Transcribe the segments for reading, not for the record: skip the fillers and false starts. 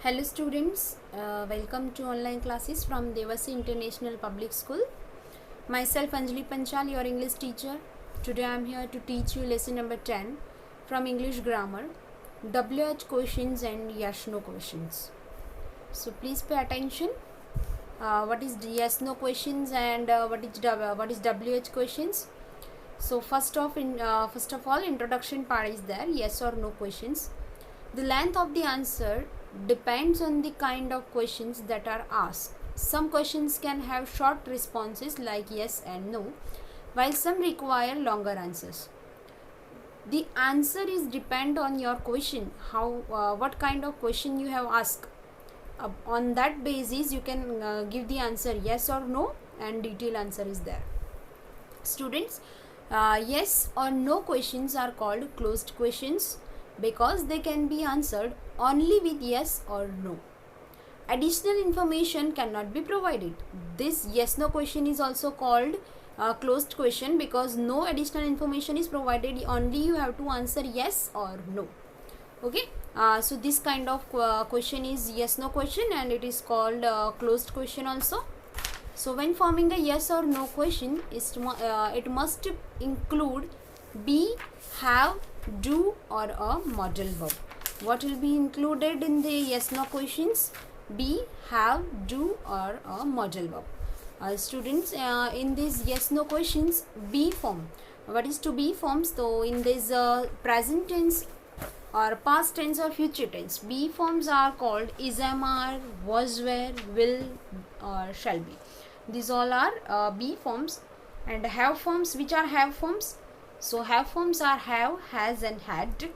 Hello students, welcome to online classes from Devasi International Public School. Myself Anjali Panchal, your English teacher. Today I am here to teach you lesson number 10 from English grammar, WH questions and yes no questions. So please pay attention. What is yes no questions and what is WH questions? So first of all introduction part is there, yes or no questions. The length of the answer depends on the kind of questions that are asked. Some questions can have short responses like yes and no, while some require longer answers. The answer is depend on your question, what kind of question you have asked. On that basis you can give the answer yes or no, and detailed answer is there. Students, yes or no questions are called closed questions because they can be answered only with yes or no. Additional information cannot be provided. This yes no question is also called closed question because no additional information is provided, only you have to answer yes or no. Okay, so this kind of question is yes no question and it is called closed question also. So when forming a yes or no question, it must include be, have, do or a modal verb. What will be included in the yes no questions? Be, have, do or a modal verb. Students, in these yes no questions, be form. What is to be forms? So in this present tense or past tense or future tense, be forms are called is, am, are, was, were, will or shall be. These all are be forms. And have forms, which are have forms? So have forms are have, has and had.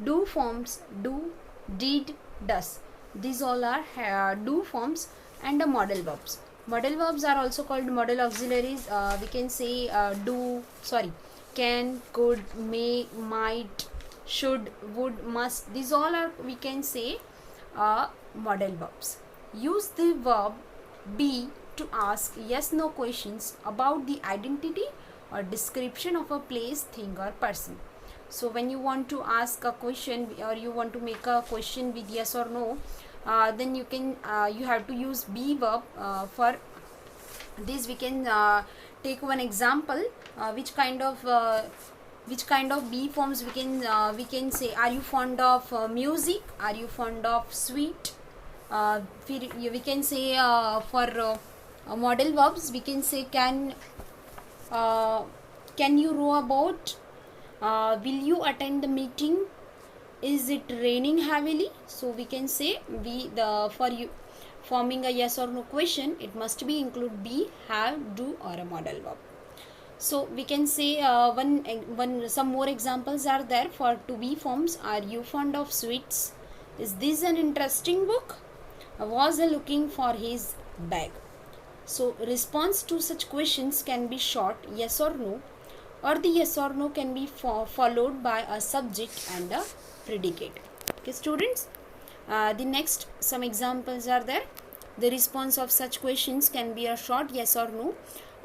Do forms do, did, does. These all are do forms. And modal verbs. Modal verbs are also called modal auxiliaries. We can say can, could, may, might, should, would, must. These all are, we can say, modal verbs. Use the verb be to ask yes no questions about the identity or description of a place, thing or person. So when you want to ask a question or you want to make a question with yes or no, then you have to use be verb. For this we can take one example. Which kind of be forms we can say? Are you fond of music? Are you fond of sweet? We can say for modal verbs we can say can you row a boat? Will you attend the meeting? Is it raining heavily? So we can say for you forming a yes or no question, it must be include be, have, do or a modal verb. So we can say some more examples are there for to be forms. Are you fond of sweets? Is this an interesting book? Was he looking for his bag? So response to such questions can be short yes or no, or the yes or no can be followed by a subject and a predicate. Okay students, the next some examples are there. The response of such questions can be a short yes or no,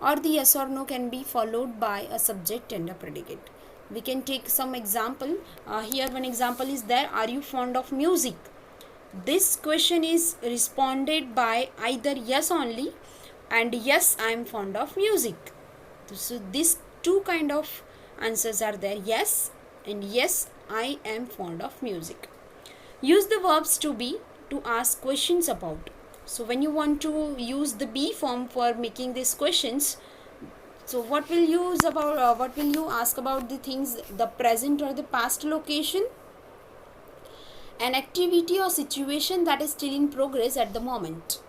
or the yes or no can be followed by a subject and a predicate. We can take some example. Here one example is there. Are you fond of music? This question is responded by either yes only and yes I am fond of music. So these two kind of answers are there, yes and yes I am fond of music. Use the verbs to be to ask questions about. So when you want to use the be form for making these questions, so what will you ask about the things, the present or the past location, an activity or situation that is still in progress at the moment,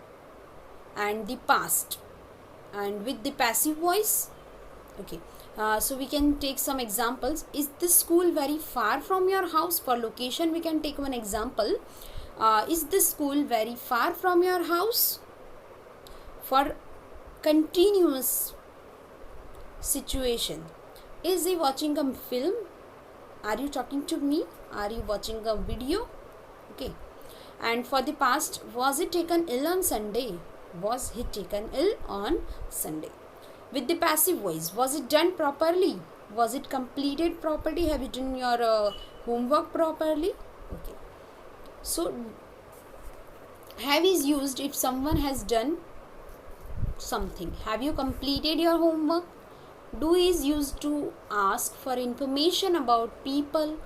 and the past, and with the passive voice. Okay, so we can take some examples. Is this school very far from your house? For location we can take one example. Is this school very far from your house? For continuous situation, is he watching a film? Are you talking to me? Are you watching a video? Okay. And for the past, was he taken ill on Sunday? Was he taken ill on Sunday? With the passive voice, was it done properly? Was it completed properly? Have you done your homework properly? Okay. So Have is used if someone has done something. Have you completed your homework? Do is used to ask for information about people,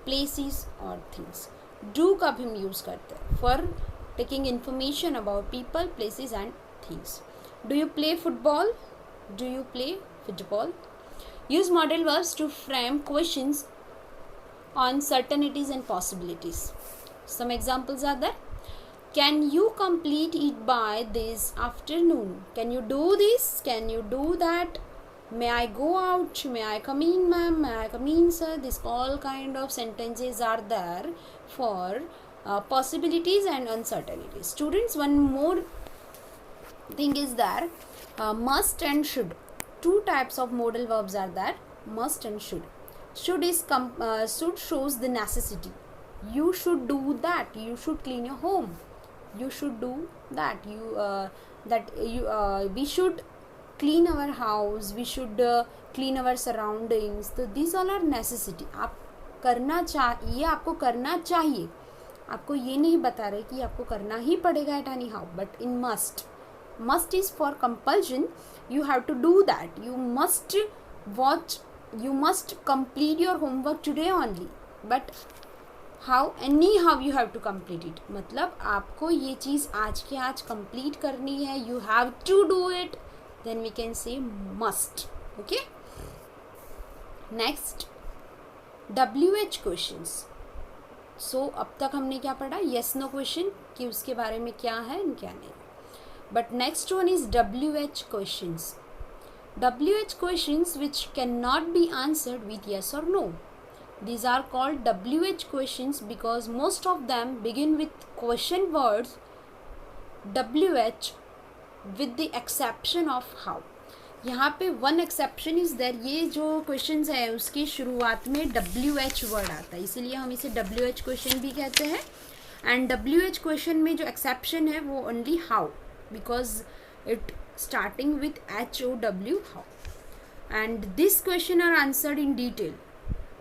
places or things. Do कब हम use करते हैं for taking information about people, places and things. Do you play football? Do you play football? Use modal verbs to frame questions on certainties and possibilities. Some examples are there. Can you complete it by this afternoon? Can you do this? Can you do that? May I go out? May I come in, ma'am? May I come in, sir? This all kind of sentences are there for possibilities and uncertainties. Students, one more thing is there, must and should. Two types of modal verbs are there, must and should. Should shows the necessity. You should do that. You should clean your home. You should do that. We should clean our house. We should clean our surroundings. So these all are necessity. आप करना चाहिए, आपको करना चाहिए. आपको ये नहीं बता रहे कि आपको करना ही पड़ेगा at any how. But in must is for compulsion. You have to do that. You must watch. You must complete your homework today only. But how anyhow you have to complete it. मतलब आपको ये चीज़ आज के आज complete करनी है. You have to do it. Then we can say must. Okay. Next, WH questions. So अब तक हमने क्या पढ़ा? Yes no question कि उसके बारे में क्या है और क्या नहीं. But next one is WH questions. WH questions which cannot be answered with yes or no. These are called WH questions because most of them begin with question words WH with the exception of how. यहाँ पे one exception is there. ये जो questions है उसकी शुरुआत में WH word आता है, इसीलिए हम इसे WH question भी कहते हैं. And WH question में जो exception है वो only how, because it starting with HOW how. And this question are answered in detail.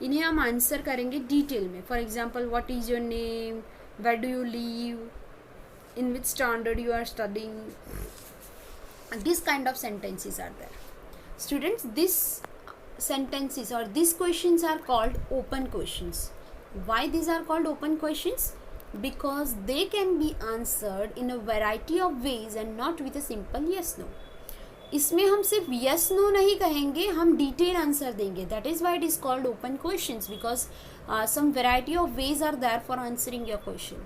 इन्हें हम आंसर करेंगे डिटेल में. For example, what is your name, where do you live, in which standard you are studying. This kind of sentences are there. Students, this sentences or these questions are called open questions. Why these are called open questions? Because they can be answered in a variety of ways and not with a simple yes no. इसमें हम सिर्फ yes no नहीं कहेंगे, हम detailed answer देंगे. That is why it is called open questions, because some variety of ways are there for answering your question.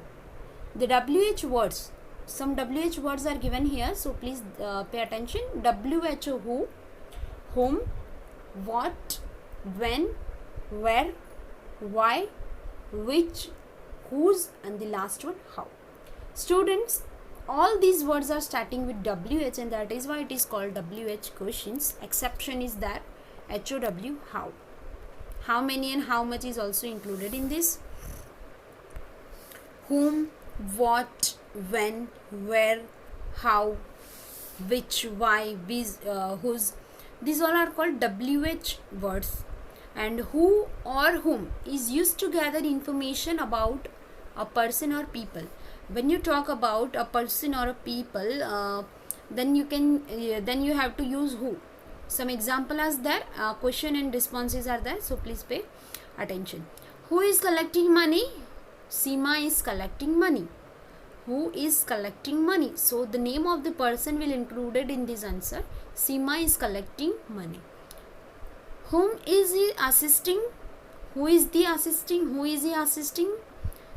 The WH words, some WH words are given here, so please pay attention. WH who, whom, what, when, where, why, which, whose, and the last one how. Students, all these words are starting with WH, and that is why it is called WH questions. Exception is that HOW how. How many and how much is also included in this. Whom, what, when, where, how, which, why, which, whose. These all are called WH words. And who or whom is used to gather information about a person or people. When you talk about a person or a people, then you have to use who. Some example is there, question and responses are there, so please pay attention. Who is collecting money? Seema is collecting money. Who is collecting money? So the name of the person will included in this answer. Seema is collecting money. Whom is he assisting? Who is the assisting? Who is he assisting?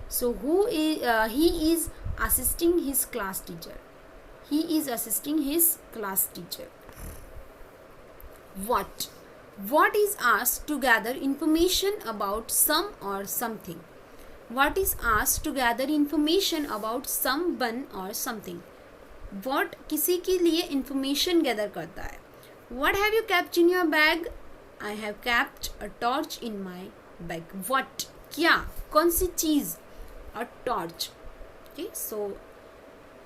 So he is assisting his class teacher. He is assisting his class teacher. What is asked to gather information about some or something. What is asked to gather information about someone or something. What किसी के लिए information gather करता है. What have you kept in your bag? I have kept a torch in my bag. What, क्या, कौन सी चीज़, a torch. Okay, so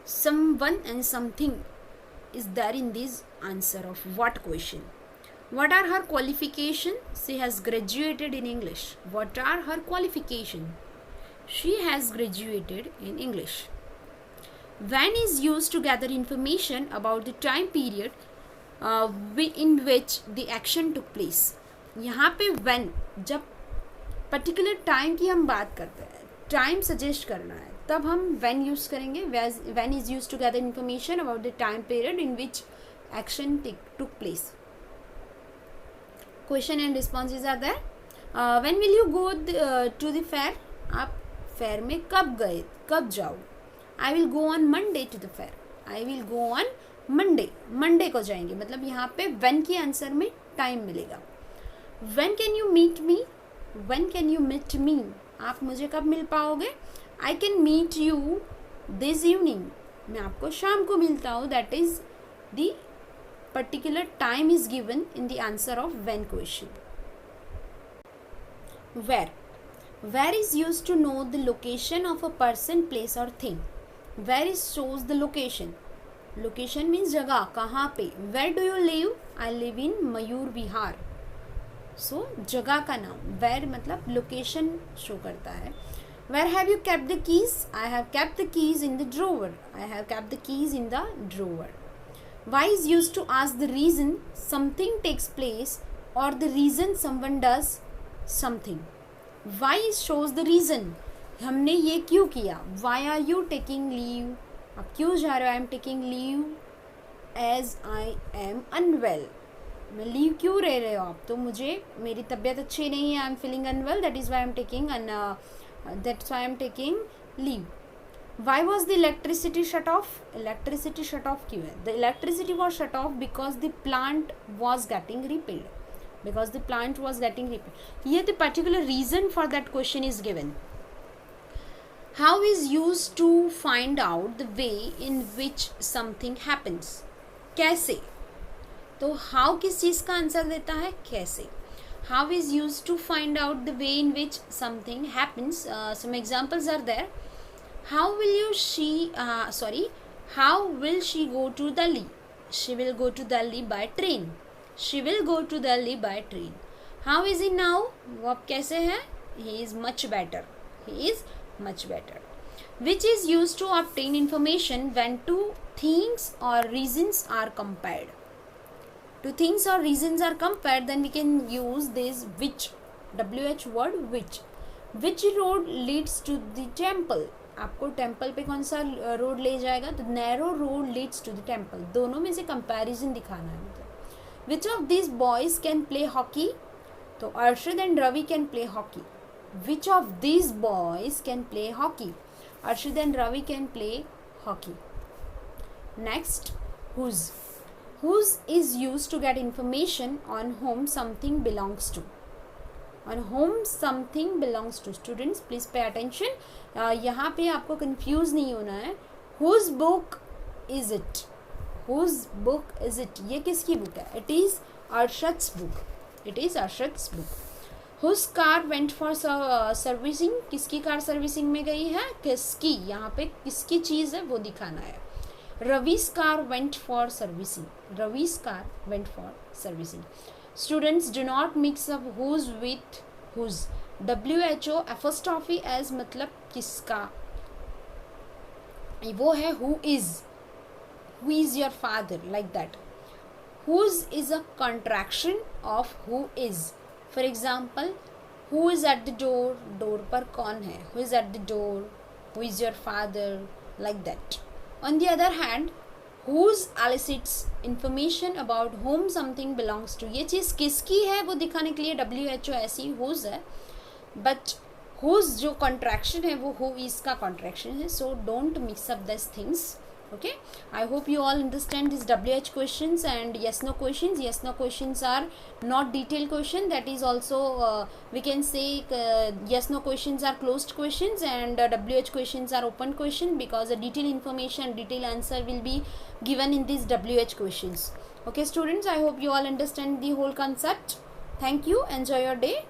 someone and something is there in this answer of what question. What are her qualifications? She has graduated in English. What are her qualifications? She has graduated in English. when is used to gather information about the time period in which the action took place. यहाँ पे when, जब particular time की हम बात करते हैं, time suggest करना है, तब हम when यूज़ करेंगे. when is used to gather information about the time period in which action took place. Question and responses are there. When will you go to the fair? आप fair में कब गए, कब जाओ. I will go on Monday to the fair. I will go on Monday, Monday को जाएंगे. मतलब यहाँ पे when के आंसर में टाइम मिलेगा. when can you meet me? when can you meet me? आप मुझे कब मिल पाओगे. I can meet you this evening. मैं आपको शाम को मिलता हूँ. That is the particular time is given in the answer of when question. Where. Where is used to know the location of a person, place or thing. Where is shows the location. Location means जगह, कहाँ पे. Where do you live? I live in Mayur Vihar. So जगह का नाम. Where मतलब location show करता है. Where have you kept the keys? I have kept the keys in the drawer. I have kept the keys in the drawer. Why is used to ask the reason something takes place or the reason someone does something. Why shows the reason. हमने ये क्यों किया. Why are you taking leave? आप क्यों जा रहे हो. I am taking leave as I am unwell. मैं लीव क्यों ले रहे हो आप. तो मुझे मेरी तबीयत अच्छी नहीं है. I am feeling unwell. That is why I am taking that's why I am taking leave. Why was the electricity shut off? Electricity shut off क्यों है. The electricity was shut off because the plant was getting repaired. Because the plant was getting repaired. Here the particular reason for that question is given. How is used to find out the way in which something happens. कैसे. तो how किस चीज़ का answer देता है. कैसे. How is used to find out the way in which something happens. Some examples are there. How will she go to Delhi. She will go to Delhi by train. She will go to Delhi by train. How is he now? वो अब कैसे है. He is much better. He is much better. Which is used to obtain information when two things or reasons are compared. Two things or reasons are compared, then we can use this which. WH word which. Which road leads to the temple. आपको temple पे कौन सा road ले जाएगा. तो narrow road leads to the temple. दोनों में से कंपैरिजन दिखाना है. मतलब which of this boys can play hockey. तो Arshad and Ravi can play hockey. Which of this boys can play hockey. Arshad and Ravi can play hockey. Next whose. Whose is used to get information on whom something belongs to. On whom something belongs to. Students please pay attention. यहाँ पे आपको confuse नहीं होना है. Whose book is it? Whose book is it? ये किसकी book है. It is Arshad's book. It is Arshad's book. Whose car went for servicing. किसकी कार सर्विसिंग में गई है. किसकी. यहाँ पे किसकी चीज़ है वो दिखाना है. Ravi's car went for servicing. Ravi's car went for servicing. Students do not mix up whose with whose. WHO apostrophe as मतलब किसका. वो है who is. Who is your father, like that. Whose is a contraction of who is. For example, who is at the door. door पर कौन है. Who is at the door. Who is your father, like that. On the other hand, whose elicits information about whom something belongs to. ये चीज़ किसकी है वो दिखाने के लिए WHO ऐसी whose है. But whose जो contraction है वो who is का contraction है. So don't mix up these things. Okay. I hope you all understand these WH questions and yes no questions. Yes no questions are not detailed question. That is also we can say yes no questions are closed questions and WH questions are open question, because the detailed information, detailed answer will be given in these WH questions. Okay students, I hope you all understand the whole concept. Thank you. Enjoy your day.